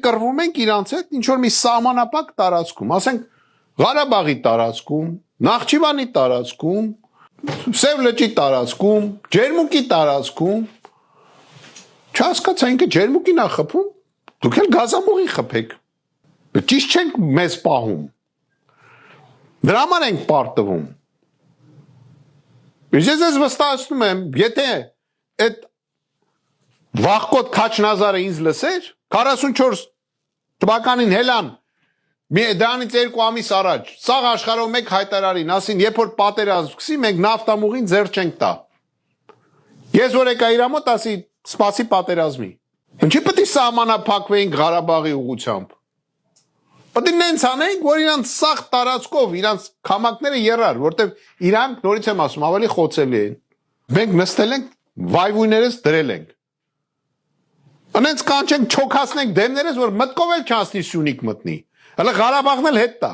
կռվում ենք իրանց հետ ինչ որ մի սահմանապակ տարածքում, ասենք Ղարաբաղի տարածքում, Նախճիվանի տարածքում, Սև լճի տարածքում, Ջերմուկի տարածքում, չհասկացա ինքը Ջերմուկին է խփում, դուք էլ գազամուղի խփեք, ճիշտ չենք մեզ պահում, դրա համար ենք պարտվում, ես ես վստահեցնում եմ, եթե այդ վախկոտ Քաչնազարը ինձ լսեր, 44 թվականին հելան դրանից 2 ամիս առաջ սաղ աշխարհով մեկ հայտարարին, ասին, երբ որ պատերազմ սկսի, մենք նավթամուղին ձեռ չենք տա։ Ես որ եկա իր մոտ, ասի, սպասի պատերազմի։ Ինչի պետք է սահմանափակվեինք Ղարաբաղի ուղղությամբ։ Պետք է նենց անենք, որ իրանց սաղ տարածքով, իրանց քամակները երար, որտեվ իրանք, նորից եմ ասում, ավելի խոցելի են։ Մենք նստել ենք, վայվույներս դրել ենք։ Անենց կանչենք չոքացնենք դեմներս, որ մտքով էլ չանցնի Սյունիք մտնի։ Հələ Ղարաբաղն էլ հետ տա։